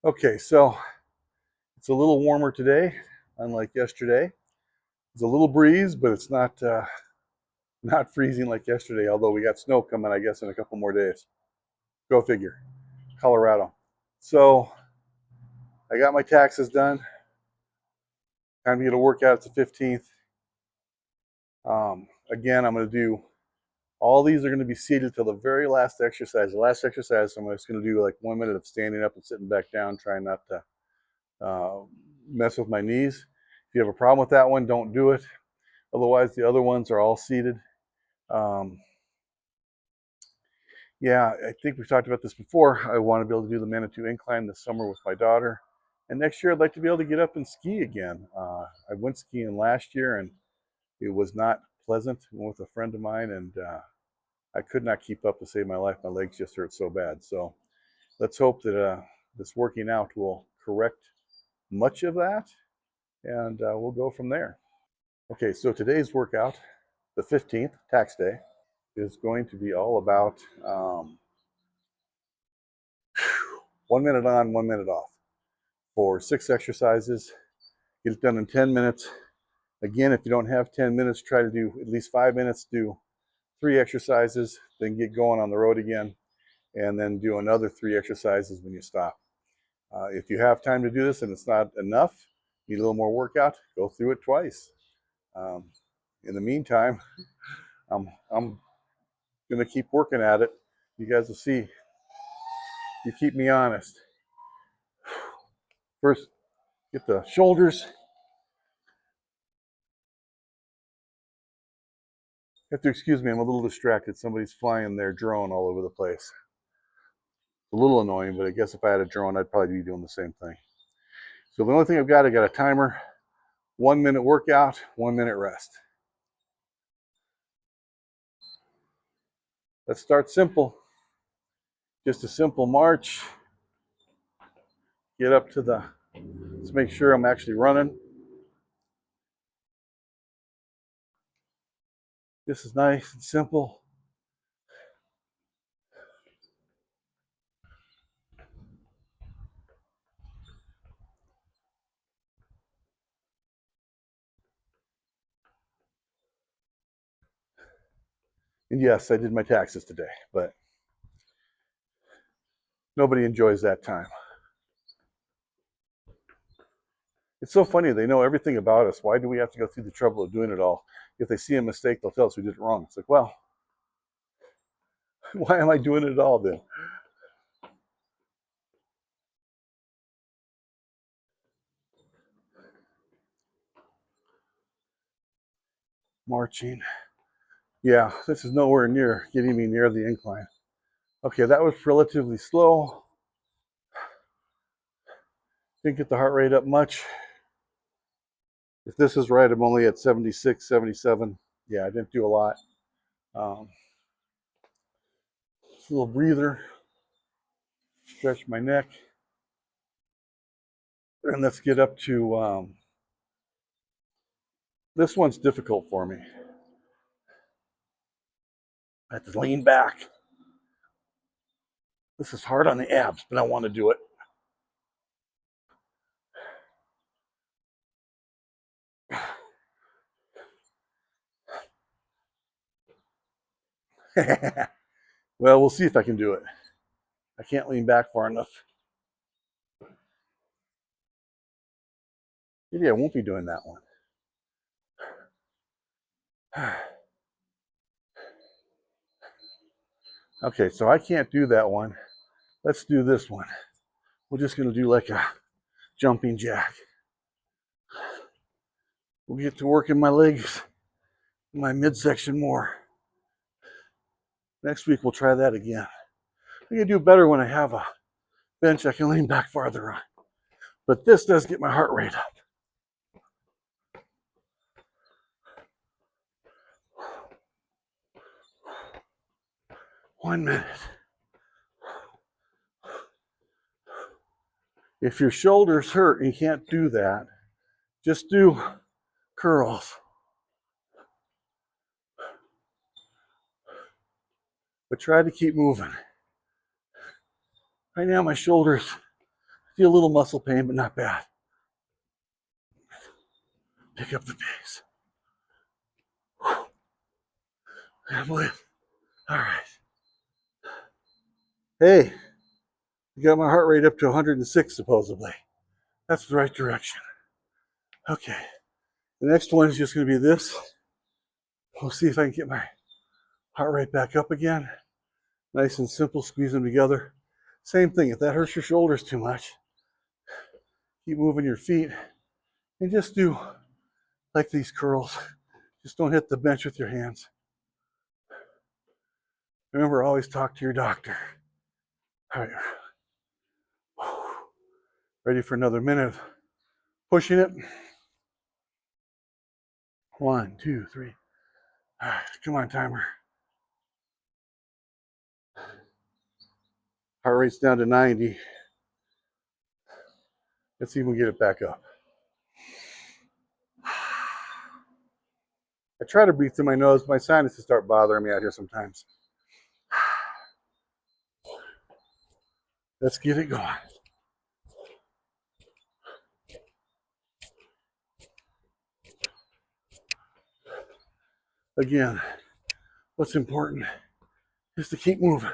Okay, so it's a little warmer today, unlike yesterday. There's a little breeze, but it's not freezing like yesterday. Although we got snow coming, I guess, in a couple more days. Go figure. Colorado. So I got my taxes done. Time to get a workout. It's the 15th. Again, I'm going to do all these are going to be seated till the very last exercise. The last exercise, I'm just going to do like 1 minute of standing up and sitting back down, trying not to mess with my knees. If you have a problem with that one, don't do it. Otherwise, the other ones are all seated. Um, yeah, I think we've talked about this before. I want to be able to do the Manitou Incline this summer with my daughter. And next year, I'd like to be able to get up and ski again. I went skiing last year, and it was not pleasant. I went with a friend of mine, and I could not keep up to save my life. My legs just hurt so bad. So let's hope that this working out will correct much of that, and we'll go from there. Okay, so today's workout, the 15th, tax day, is going to be all about 1 minute on, 1 minute off for 6 exercises. Get it done in 10 minutes. Again, if you don't have 10 minutes, try to do at least 5 minutes, do 3 exercises, then get going on the road again, and then do another 3 exercises when you stop. If you have time to do this and it's not enough, need a little more workout, go through it twice. Um, in the meantime, I'm going to keep working at it. You guys will see. You keep me honest. First, get the shoulders. You have to excuse me, I'm a little distracted. Somebody's flying their drone all over the place. It's a little annoying, but I guess if I had a drone, I'd probably be doing the same thing. So the only thing I got a timer, 1 minute workout, 1 minute rest. Let's start simple. Just a simple march. Get up to let's make sure I'm actually running. This is nice and simple. And yes, I did my taxes today, but nobody enjoys that time. It's so funny. They know everything about us. Why do we have to go through the trouble of doing it all? If they see a mistake, they'll tell us we did it wrong. It's like, well, why am I doing it at all then? Marching. Yeah, this is nowhere near getting me near the incline. Okay, that was relatively slow. Didn't get the heart rate up much. If this is right, I'm only at 76, 77. Yeah, I didn't do a lot. Um, a little breather. Stretch my neck. And let's get up to, this one's difficult for me. I have to lean back. This is hard on the abs, but I want to do it. Well, we'll see if I can do it. I can't lean back far enough. Maybe I won't be doing that one. Okay, so I can't do that one. Let's do this one. We're just going to do like a jumping jack. We'll get to working my legs, my midsection more. Next week, we'll try that again. I can do better when I have a bench I can lean back farther on. But this does get my heart rate up. 1 minute. If your shoulders hurt and you can't do that, just do curls. But try to keep moving. Right now, my shoulders Feel a little muscle pain, but not bad. Pick up the pace. I believe. All right. Hey, you got my heart rate up to 106 supposedly. That's the right direction. Okay. The next one is just going to be this. We'll see if I can get my heart rate back up again. Nice and simple, squeeze them together. Same thing, if that hurts your shoulders too much, keep moving your feet and just do like these curls. Just don't hit the bench with your hands. Remember, always talk to your doctor. All right. Ready for another minute. Pushing it. 1, 2, 3. All right, come on, timer. Heart rate's down to 90. Let's see if we can get it back up. I try to breathe through my nose. My sinuses start bothering me out here sometimes. Let's get it going. Again, what's important is to keep moving.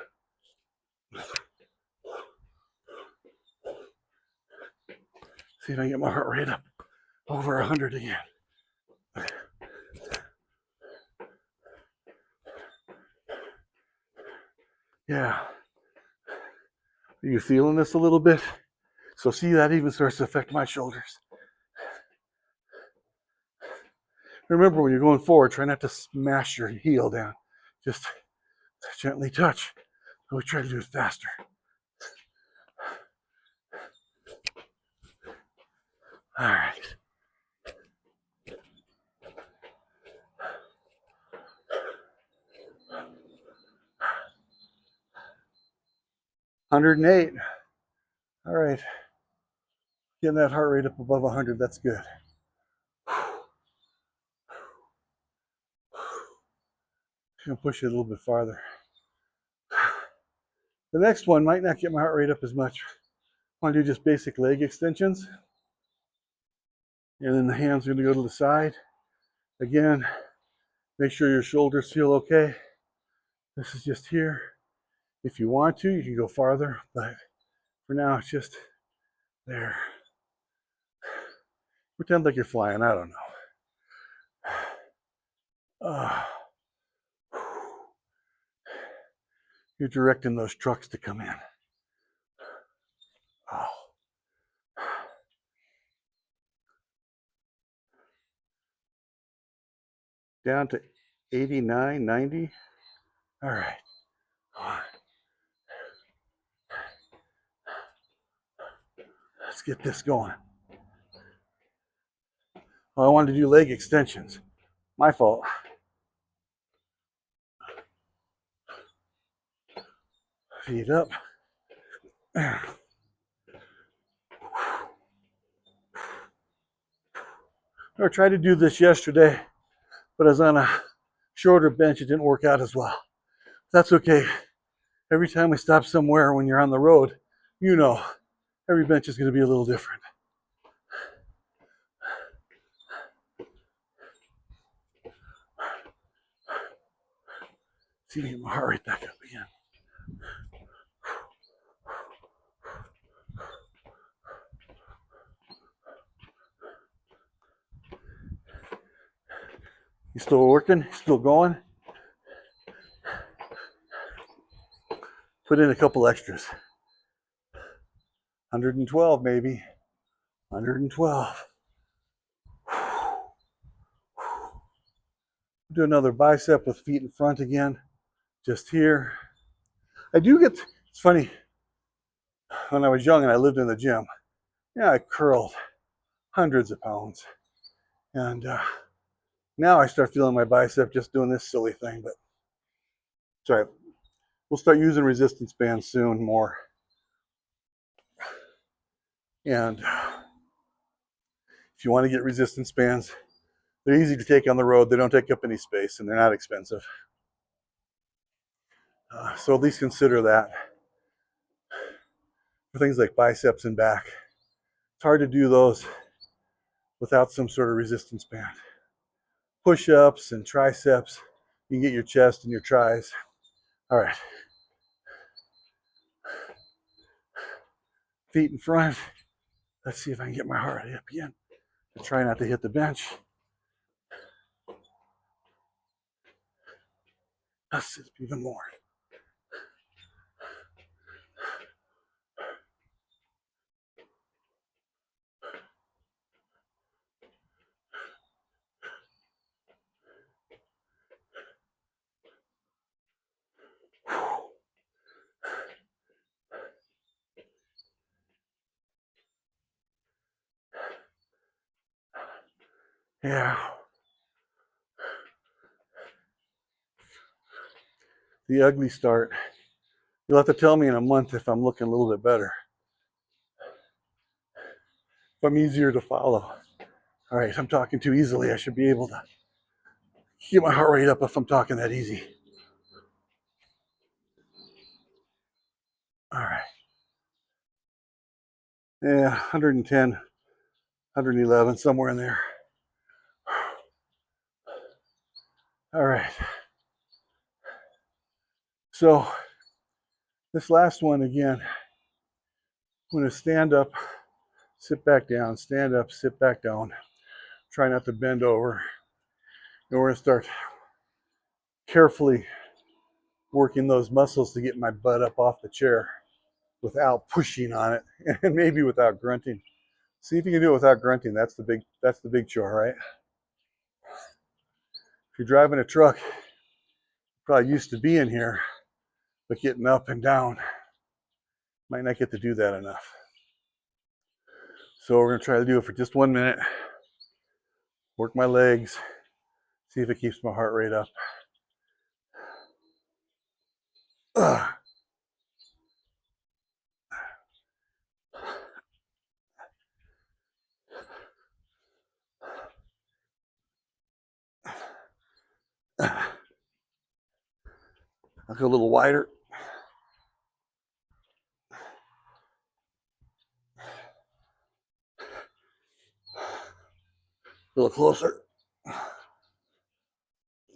See if I can get my heart rate up over 100 again. Yeah. Are you feeling this a little bit? So see, that even starts to affect my shoulders. Remember, when you're going forward, try not to smash your heel down. Just gently touch. We try to do it faster. All right. $108. All right. Getting that heart rate up above 100, that's good. Just gonna push it a little bit farther. The next one might not get my heart rate up as much. I want to do just basic leg extensions. And then the hands are gonna go to the side. Again, make sure your shoulders feel okay. This is just here. If you want to, you can go farther, but for now, it's just there. Pretend like you're flying, I don't know. You're directing those trucks to come in. Oh. Down to 89, 90. All right. Let's get this going. Oh, I wanted to do leg extensions. My fault. Feet up. I tried to do this yesterday, but I was on a shorter bench. It didn't work out as well. That's okay. Every time we stop somewhere when you're on the road, you know, every bench is going to be a little different. See if I get my heart rate back up again. You still working? Still going? Put in a couple extras. 112 maybe. 112. Do another bicep with feet in front again. Just here. It's funny, when I was young and I lived in the gym, I curled hundreds of pounds. And now I start feeling my bicep just doing this silly thing, but sorry. We'll start using resistance bands soon more. And if you want to get resistance bands, they're easy to take on the road. They don't take up any space and they're not expensive. So at least consider that. for things like biceps and back. It's hard to do those without some sort of resistance band. Push-ups and triceps, you can get your chest and your tris. All right. Feet in front. Let's see if I can get my heart rate up again. And try not to hit the bench. Let's sit even more. Yeah. The ugly start. You'll have to tell me in a month if I'm looking a little bit better. If I'm easier to follow. All right, I'm talking too easily. I should be able to get my heart rate up if I'm talking that easy. All right. Yeah, 110, 111, somewhere in there. All right. So this last one again, I'm going to stand up, sit back down, stand up, sit back down. Try not to bend over. And we're going to start carefully working those muscles to get my butt up off the chair without pushing on it and maybe without grunting. See if you can do it without grunting. That's the big chore, right? If you're driving a truck, you're probably used to being here, but getting up and down might not get to do that enough. So we're going to try to do it for just 1 minute. Work my legs, see if it keeps my heart rate up. Ugh. I'll go a little wider. A little closer.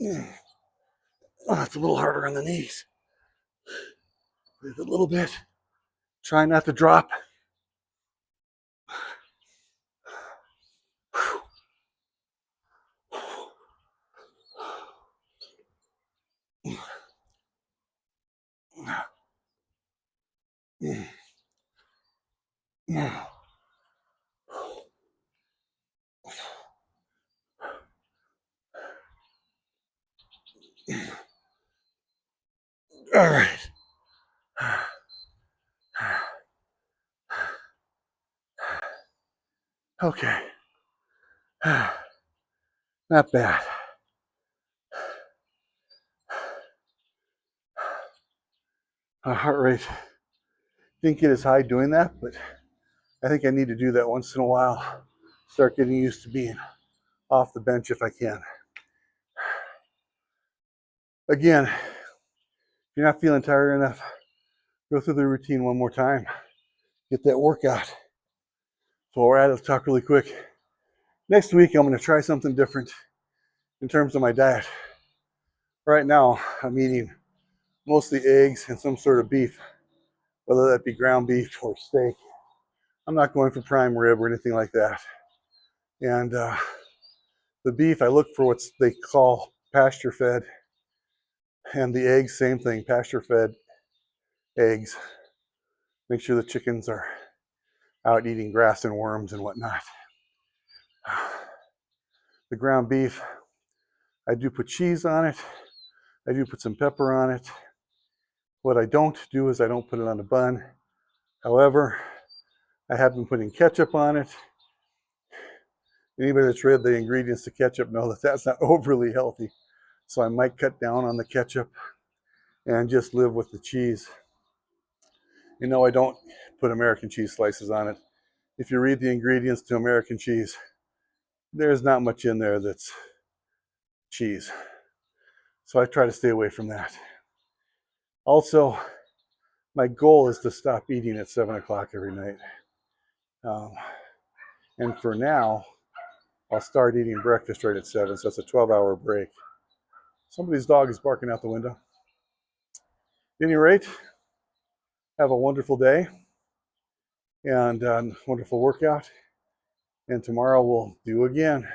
Oh, it's a little harder on the knees. Breathe a little bit. Try not to drop. All right. Okay. Not bad. My heart rate didn't get as high doing that, but I think I need to do that once in a while. Start getting used to being off the bench if I can. Again, if you're not feeling tired enough, go through the routine one more time. Get that workout. So while we're at it, let's talk really quick. Next week, I'm going to try something different in terms of my diet. Right now, I'm eating mostly eggs and some sort of beef, whether that be ground beef or steak. I'm not going for prime rib or anything like that. And the beef, I look for what they call pasture fed. And the eggs, same thing, pasture fed eggs. Make sure the chickens are out eating grass and worms and whatnot. The ground beef, I do put cheese on it. I do put some pepper on it. What I don't do is I don't put it on a bun. However, I have been putting ketchup on it. Anybody that's read the ingredients to ketchup know that that's not overly healthy. So I might cut down on the ketchup and just live with the cheese. You know, I don't put American cheese slices on it. If you read the ingredients to American cheese, there's not much in there that's cheese. So I try to stay away from that. Also, My goal is to stop eating at 7 o'clock every night. Um, and for now, I'll start eating breakfast right at 7, so that's a 12-hour break. Somebody's dog is barking out the window. At any rate, have a wonderful day and a wonderful workout. And tomorrow we'll do again.